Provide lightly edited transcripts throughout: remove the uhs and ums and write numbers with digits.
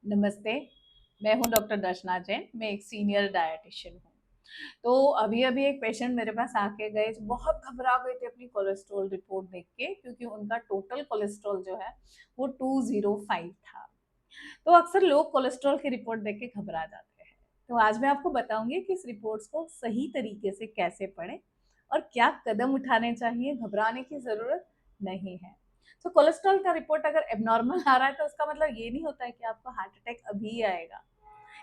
नमस्ते, मैं हूँ डॉक्टर दर्शना जैन, मैं एक सीनियर डायटिशियन हूँ। तो अभी-अभी एक पेशेंट मेरे पास आके गए, जो बहुत घबरा गए थे अपनी कोलेस्ट्रॉल रिपोर्ट देख के, क्योंकि उनका टोटल कोलेस्ट्रॉल जो है, वो 205 था। तो अक्सर लोग कोलेस्ट्रॉल की रिपोर्ट देख के घबरा जाते हैं। तो आज मैं आपको बताऊँगी कि इस रिपोर्ट्स को सही तरीके से कैसे पढ़ें और क्या कदम उठाने चाहिए, घबराने की ज़रूरत नहीं है। तो कोलेस्ट्रॉल का रिपोर्ट अगर एब्नॉर्मल आ रहा है, तो उसका मतलब ये नहीं होता है कि आपको हार्ट अटैक अभी आएगा।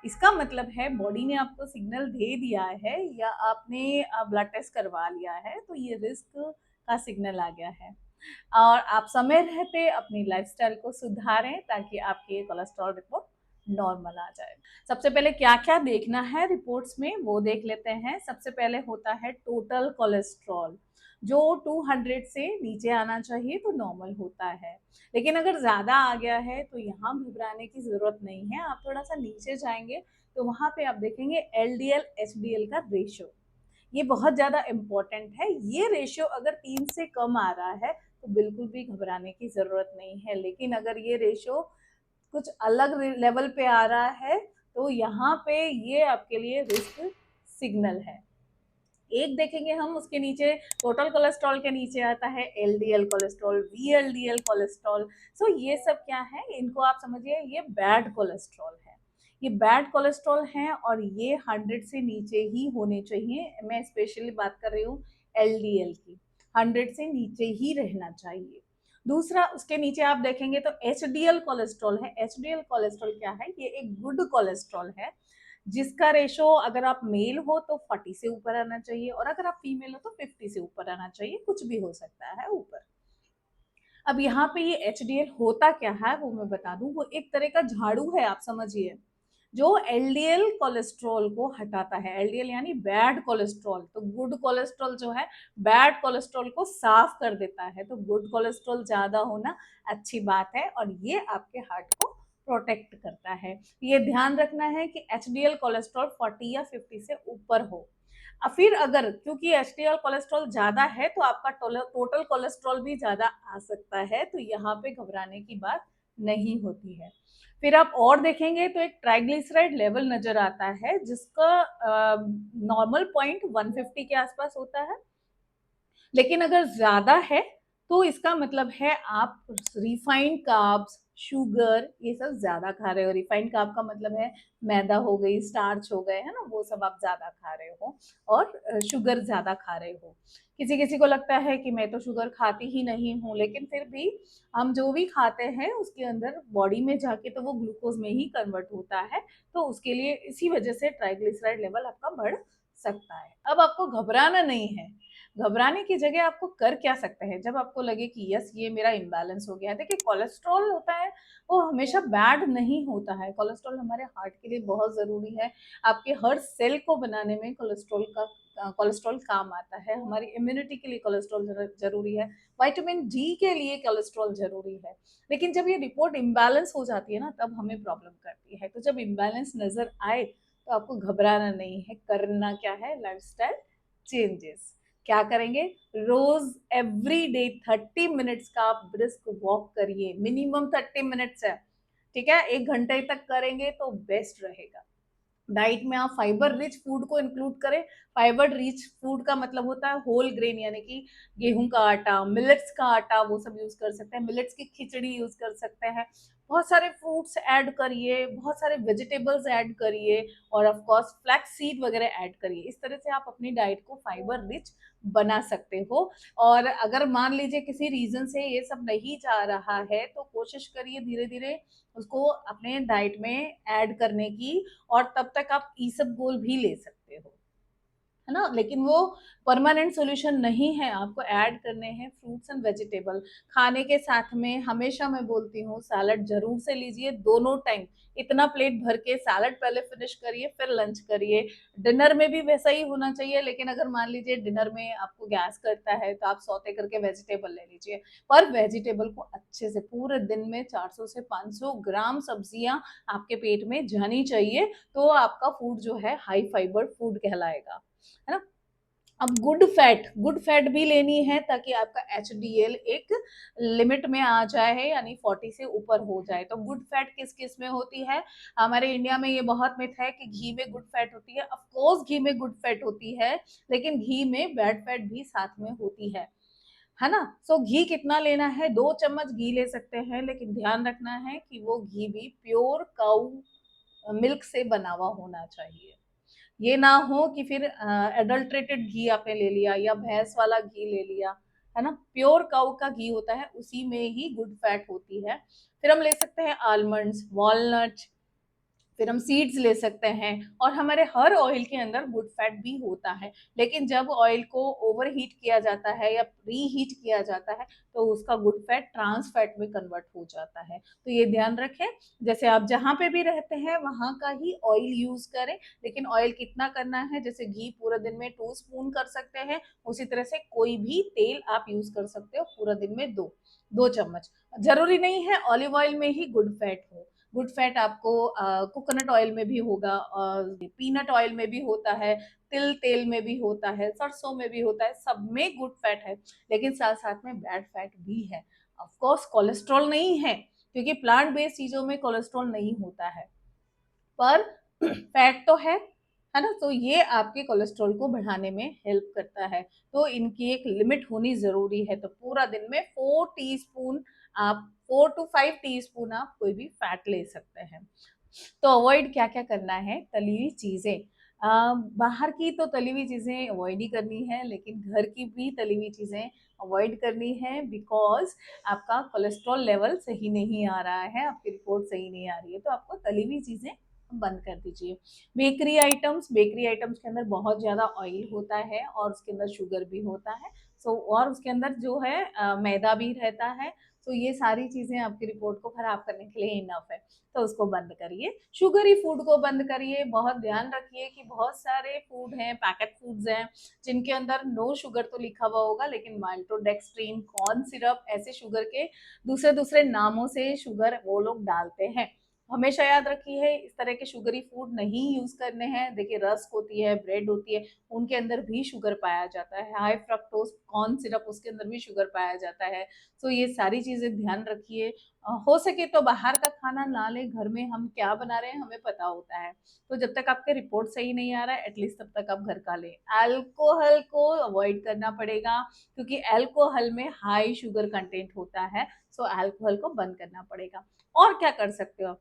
इसका मतलब है बॉडी ने आपको सिग्नल दे दिया है या आपने ब्लड टेस्ट करवा लिया है, तो ये रिस्क का सिग्नल आ गया है। और आप समय रहते अपनी लाइफ़स्टाइल को सुधारें ताकि आपकी ये कोलेस्ट्रॉल रिपोर्ट नॉर्मल आ जाए। सबसे पहले क्या-क्या देखना है रिपोर्ट्स में, वो देख लेते हैं। सबसे पहले होता है टोटल कोलेस्ट्रॉल, जो 200 से नीचे आना चाहिए तो नॉर्मल होता है। लेकिन अगर ज़्यादा आ गया है तो यहाँ घबराने की ज़रूरत नहीं है। आप थोड़ा-सा नीचे जाएँगे तो वहाँ पे आप देखेंगे एलडीएल, एचडीएल का रेशियो। ये बहुत ज़्यादा इम्पोर्टेंट है। ये रेशियो अगर 3 से कम आ रहा है, तो बिल्कुल भी घबराने की ज़रूरत नहीं है। लेकिन अगर ये रेशियो कुछ अलग लेवल पे आ रहा है, तो यहाँ पे ये आपके लिए रिस्क सिग्नल है। एक देखेंगे हम उसके नीचे, टोटल कोलेस्ट्रॉल के नीचे आता है एलडीएल कोलेस्ट्रॉल, वीएलडीएल कोलेस्ट्रॉल। सो ये सब क्या है, इनको आप समझिए ये बैड कोलेस्ट्रॉल है। ये बैड कोलेस्ट्रॉल है और ये 100 से नीचे ही होने चाहिए। मैं स्पेशली बात कर रही हूँ एलडीएल की, 100 से नीचे ही रहना चाहिए। दूसरा, उसके नीचे आप देखेंगे तो एचडीएल कोलेस्ट्रॉल है। एचडीएल कोलेस्ट्रॉल क्या है, ये एक गुड कोलेस्ट्रॉल है, जिसका रेशो अगर आप मेल हो तो 40 से ऊपर आना चाहिए और अगर आप फीमेल हो तो 50 से ऊपर आना चाहिए, कुछ भी हो सकता है ऊपर। अब यहाँ पे ये एचडीएल होता क्या है वो मैं बता दूं, वो एक तरह का झाड़ू है, आप समझिए, जो एलडीएल कोलेस्ट्रॉल को हटाता है। एलडीएल यानी बैड कोलेस्ट्रॉल, तो गुड कोलेस्ट्रॉल जो है बैड कोलेस्ट्रॉल को साफ कर देता है। तो गुड कोलेस्ट्रॉल ज्यादा होना अच्छी बात है और ये आपके हार्ट को प्रोटेक्ट करता है। ये ध्यान रखना है कि एचडीएल कोलेस्ट्रॉल 40 या 50 से ऊपर हो। फिर अगर, क्योंकि एचडीएल कोलेस्ट्रॉल ज्यादा है तो आपका टोटल कोलेस्ट्रॉल भी ज्यादा आ सकता है, तो यहाँ पे घबराने की बात नहीं होती है। फिर आप और देखेंगे तो एक ट्राइग्लिसराइड लेवल नजर आता है, जिसका नॉर्मल पॉइंट 150 के आसपास होता है। लेकिन अगर ज़्यादा है, तो इसका मतलब है आप रिफाइंड कार्ब्स, शुगर ये सब ज़्यादा खा रहे हो। रिफाइंड कार्ब का मतलब है मैदा हो गई, स्टार्च हो गए, है ना? वो सब आप ज़्यादा खा रहे हो और शुगर ज़्यादा खा रहे हो। किसी-किसी को लगता है कि मैं तो शुगर खाती ही नहीं हूँ, लेकिन फिर भी हम जो भी खाते हैं उसके अंदर बॉडी में जाके तो वो ग्लूकोज़ में ही कन्वर्ट होता है, तो उसके लिए इसी वजह से ट्राइग्लिसराइड लेवल आपका बढ़ सकता है। अब आपको घबराना नहीं है। घबराने की जगह आपको कर क्या सकते हैं, जब आपको लगे कि यस ये मेरा इम्बैलेंस हो गया है। देखिए, कोलेस्ट्रॉल होता है वो हमेशा बैड नहीं होता है। कोलेस्ट्रॉल हमारे हार्ट के लिए बहुत ज़रूरी है। आपके हर सेल को बनाने में कोलेस्ट्रॉल काम आता है। हमारी इम्यूनिटी के लिए कोलेस्ट्रॉल ज़रूरी है। विटामिन डी के लिए कोलेस्ट्रॉल ज़रूरी है। लेकिन जब ये रिपोर्ट इम्बैलेंस हो जाती है ना, तब हमें प्रॉब्लम करती है। तो जब इम्बैलेंस नज़र आए तो आपको घबराना नहीं है, करना क्या है, लाइफ़स्टाइल चेंजेस। क्या करेंगे, रोज एवरी डे 30 मिनट्स का आप ब्रिस्क वॉक करिए, मिनिमम 30 मिनट्स है, ठीक है? 1 घंटे तक करेंगे तो बेस्ट रहेगा। डाइट में आप फाइबर रिच फूड को इंक्लूड करें। फाइबर रिच फूड का मतलब होता है होल ग्रेन, यानी कि गेहूं का आटा, मिलेट्स का आटा, वो सब यूज कर सकते हैं। मिलेट्स की खिचड़ी यूज कर सकते हैं। बहुत सारे फ्रूट्स ऐड करिए, बहुत सारे वेजिटेबल्स ऐड करिए और ऑफ कोर्स फ्लैक्स सीड वगैरह ऐड करिए। इस तरह से आप अपनी डाइट को फाइबर रिच बना सकते हो। और अगर मान लीजिए किसी रीजन से ये सब नहीं जा रहा है, तो कोशिश करिए धीरे धीरे उसको अपने डाइट में ऐड करने की, और तब तक आप ईसबगोल भी ले सकते हो, है ना? लेकिन वो परमानेंट सॉल्यूशन नहीं है, आपको ऐड करने हैं फ्रूट्स एंड वेजिटेबल। खाने के साथ में हमेशा मैं बोलती हूँ सैलड ज़रूर से लीजिए दोनों टाइम। इतना प्लेट भर के सैलड पहले फिनिश करिए, फिर लंच करिए। डिनर में भी वैसा ही होना चाहिए, लेकिन अगर मान लीजिए डिनर में आपको गैस करता है, तो आप सौते करके वेजिटेबल ले लीजिए। पर वेजिटेबल को अच्छे से पूरे दिन में 400 से 500 ग्राम सब्जियाँ आपके पेट में जानी चाहिए, तो आपका फूड जो है हाई फाइबर फूड कहलाएगा। है ना? अब गुड फैट भी लेनी है ताकि आपका एचडीएल एक लिमिट में आ जाए, यानी 40 से ऊपर हो जाए। तो गुड फैट किस किस में होती है? हमारे इंडिया में ये बहुत मिथ है कि घी में गुड फैट होती है। ऑफ कोर्स घी में गुड फैट होती है, लेकिन घी में बैड फैट भी साथ में होती है ना। सो घी कितना लेना है? 2 चम्मच घी ले सकते हैं, लेकिन ध्यान रखना है कि वो घी भी प्योर काउ मिल्क से बना हुआ होना चाहिए। ये ना हो कि फिर एडल्ट्रेटेड घी आपने ले लिया या भैंस वाला घी ले लिया, है ना। प्योर काउ का घी होता है, उसी में ही गुड फैट होती है। फिर हम ले सकते हैं आलमंड्स, वॉलनट, फिर हम सीड्स ले सकते हैं। और हमारे हर ऑयल के अंदर गुड फैट भी होता है, लेकिन जब ऑयल को ओवर हीट किया जाता है या प्री हीट किया जाता है, तो उसका गुड फैट ट्रांस फैट में कन्वर्ट हो जाता है। तो ये ध्यान रखें, जैसे आप जहाँ पे भी रहते हैं वहां का ही ऑयल यूज करें। लेकिन ऑयल कितना करना है? जैसे घी पूरे दिन में 2 स्पून कर सकते हैं, उसी तरह से कोई भी तेल आप यूज कर सकते हो पूरा दिन में 2 2 चम्मच। जरूरी नहीं है ऑलिव ऑयल में ही गुड फैट हो। गुड फैट आपको कोकोनट ऑयल में भी होगा, पीनट ऑयल में भी होता है, तिल तेल में भी होता है, सरसों में भी होता है, सब में गुड फैट है। लेकिन साथ साथ में बैड फैट भी है। ऑफ कोर्स कोलेस्ट्रॉल नहीं है, क्योंकि प्लांट बेस्ड चीजों में कोलेस्ट्रॉल नहीं होता है, पर फैट तो है ना। तो ये आपके कोलेस्ट्रॉल को बढ़ाने में हेल्प करता है। तो इनकी एक लिमिट होनी जरूरी है। तो पूरा दिन में 4 टीस्पून आप 4 to 5 टीस्पून आप कोई भी फैट ले सकते हैं। तो अवॉइड क्या क्या करना है? तली हुई चीजें, बाहर की तो तली हुई चीजें अवॉइड ही करनी है, लेकिन घर की भी तली हुई चीजें अवॉइड करनी है, बिकॉज आपका कोलेस्ट्रॉल लेवल सही नहीं आ रहा है, आपकी रिपोर्ट सही नहीं आ रही है, तो आपको तली हुई चीजें बंद कर दीजिए। बेकरी आइटम्स के अंदर बहुत ज्यादा ऑयल होता है और उसके अंदर शुगर भी होता है। सो और उसके अंदर जो है मैदा भी रहता है। तो ये सारी चीजें आपकी रिपोर्ट को खराब करने के लिए इनफ है। तो उसको बंद करिए, शुगरी फूड को बंद करिए। बहुत ध्यान रखिए कि बहुत सारे फूड हैं, पैकेट फूड्स हैं, जिनके अंदर नो शुगर तो लिखा हुआ होगा, लेकिन माल्टोडेक्सट्रीन, कॉर्न सिरप, ऐसे शुगर के दूसरे दूसरे नामों से शुगर वो लोग डालते हैं। हमेशा याद रखिए, इस तरह के शुगरी फूड नहीं यूज करने हैं। देखिए रस्क होती है, ब्रेड होती है, उनके अंदर भी शुगर पाया जाता है। हाई फ्रक्टोज कॉर्न सिरप, उसके अंदर भी शुगर पाया जाता है। तो ये सारी चीजें ध्यान रखिए। हो सके तो बाहर का खाना ना ले, घर में हम क्या बना रहे हैं हमें पता होता है। तो जब तक आपके रिपोर्ट सही नहीं आ रहा है, एटलीस्ट तब तक आप घर का ले। अल्कोहल को अवॉइड करना पड़ेगा, क्योंकि अल्कोहल में हाई शुगर कंटेंट होता है। सो अल्कोहल को बंद करना पड़ेगा। और क्या कर सकते हो?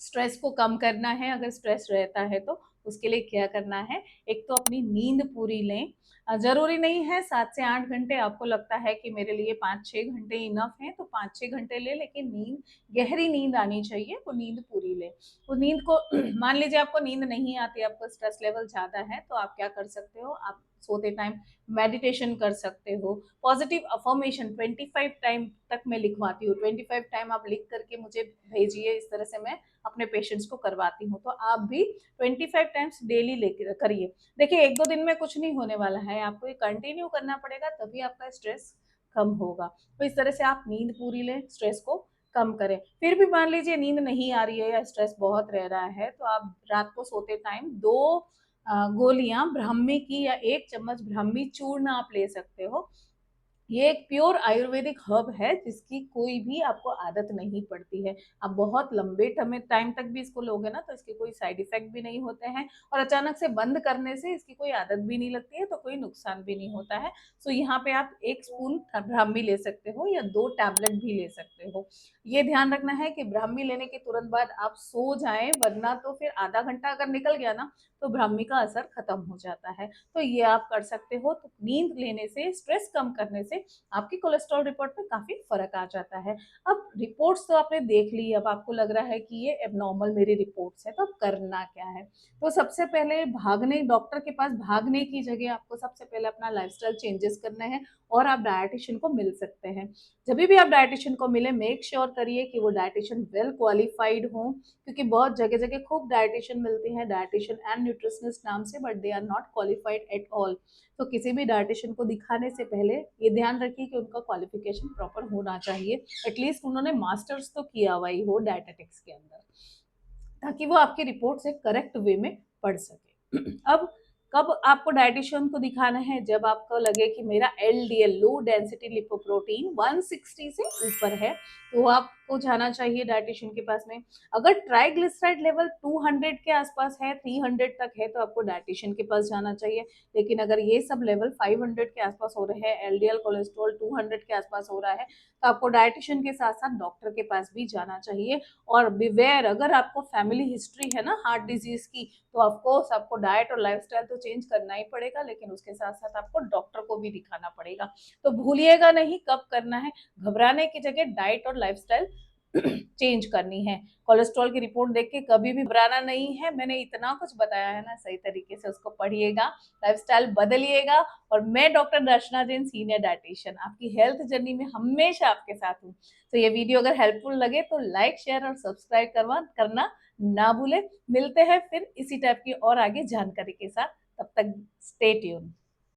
स्ट्रेस को कम करना है, अगर स्ट्रेस रहता है तो उसके लिए क्या करना है? एक तो अपनी नींद पूरी लें। जरूरी नहीं है 7 से 8 घंटे, आपको लगता है कि मेरे लिए 5 6 घंटे इनफ है तो 5 6 घंटे ले, लेकिन नींद, गहरी नींद आनी चाहिए, वो नींद पूरी ले। वो नींद को मान लीजिए आपको नींद नहीं आती, आपका स्ट्रेस लेवल ज्यादा है, तो आप क्या कर सकते हो? आप सोते टाइम मेडिटेशन कर सकते हो। पॉजिटिव अफर्मेशन 25 टाइम तक मैं लिखवाती हूँ। 25 टाइम आप लिख करके मुझे भेजिए, इस तरह से मैं अपने पेशेंट्स को करवाती हूँ। तो आप भी 25 टाइम्स डेली लेकर करिए। देखिए 1 2 दिन में कुछ नहीं होने वाला है, आपको ये कंटिन्यू करना पड़ेगा, तभी आपका स्ट्रेस कम होगा। तो इस तरह से आप नींद पूरी लें, स्ट्रेस को कम करें। फिर भी मान लीजिए नींद नहीं आ रही है या स्ट्रेस बहुत रह रहा है, तो आप रात को सोते टाइम 2 गोलियां ब्राह्मी की या 1 चम्मच ब्राह्मी चूर्ण आप ले सकते हो। ये एक प्योर आयुर्वेदिक हर्ब है, जिसकी कोई भी आपको आदत नहीं पड़ती है। आप बहुत लंबे टाइम तक भी इसको लोगे ना, तो इसके कोई साइड इफेक्ट भी नहीं होते हैं, और अचानक से बंद करने से इसकी कोई आदत भी नहीं लगती है, तो कोई नुकसान भी नहीं होता है। सो यहाँ पे आप 1 स्पून ब्राह्मी ले सकते हो या 2 टैबलेट भी ले सकते हो। ये ध्यान रखना है कि ब्राह्मी लेने के तुरंत बाद आप सो जाएं, वरना तो फिर आधा घंटा अगर निकल गया ना, तो ब्राह्मी का असर खत्म हो जाता है। तो ये आप कर सकते हो। तो नींद लेने से, स्ट्रेस कम करने से आपकी कोलेस्ट्रॉल रिपोर्ट में काफी फर्क आ जाता है। अब रिपोर्ट्स तो आपने देख ली, अब आपको लग रहा है कि ये एबनॉर्मल मेरी रिपोर्ट्स है, तो अब करना क्या है? तो सबसे पहले भागने, डॉक्टर के पास भागने की जगह आपको सबसे पहले अपना लाइफस्टाइल चेंजेस करने हैं, और आप डायटिशियन को मिल सकते हैं। जब भी आप डायटिशियन को मिले, मेक श्योर करिए कि वो डायटिशियन वेल क्वालिफाइड हो, क्योंकि बहुत जगह जगह खूब डायटिशियन मिलती हैं, डायटिशियन एंड न्यूट्रिशनिस्ट नाम से, but they are not qualified at all. तो किसी भी डायटिशियन को दिखाने से पहले ये ध्यान रखिए कि उनका क्वालिफिकेशन प्रॉपर होना चाहिए, एटलीस्ट उन्होंने मास्टर्स तो किया हुआ ही हो डायटेटिक्स के अंदर, ताकि वो आपकी रिपोर्ट से करेक्ट वे में पढ़ सके। अब कब आपको डायटिशियन को दिखाना है? जब आपको लगे कि मेरा एलडीएल लो डेंसिटी लिपोप्रोटीन 160 से ऊपर है, तो आपको जाना चाहिए डायटिशियन के पास में। अगर ट्राइग्लिसराइड लेवल 200 के आसपास है, 300 तक है, तो आपको डायटिशियन के पास जाना चाहिए। लेकिन अगर ये सब लेवल 500 के आसपास हो रहे हैं, एलडीएल कोलेस्ट्रॉल 200 के आसपास हो रहा है, तो आपको डायटिशियन के साथ साथ डॉक्टर के पास भी जाना चाहिए। और बिवेयर, अगर आपको फैमिली हिस्ट्री है ना हार्ट डिजीज की, तो ऑफ कोर्स आपको डाइट और लाइफस्टाइल तो चेंज करना ही पड़ेगा, लेकिन उसके साथ साथ आपको डॉक्टर को भी दिखाना पड़ेगा। तो भूलिएगा नहीं कब करना है। घबराने की जगह डाइट और लाइफस्टाइल चेंज करनी है। कोलेस्ट्रॉल की रिपोर्ट देख के कभी भी घबराना नहीं है। मैंने इतना कुछ बताया है ना, सही तरीके से उसको पढ़िएगा, लाइफस्टाइल बदलिएगा। और मैं डॉक्टर दर्शना जैन, सीनियर डाइटिशियन, आपकी हेल्थ जर्नी में हमेशा आपके साथ हूँ। तो ये वीडियो अगर हेल्पफुल लगे तो लाइक, शेयर और सब्सक्राइब करना ना भूले। मिलते हैं फिर इसी टाइप की और आगे जानकारी के साथ। तब तक स्टे ट्यून।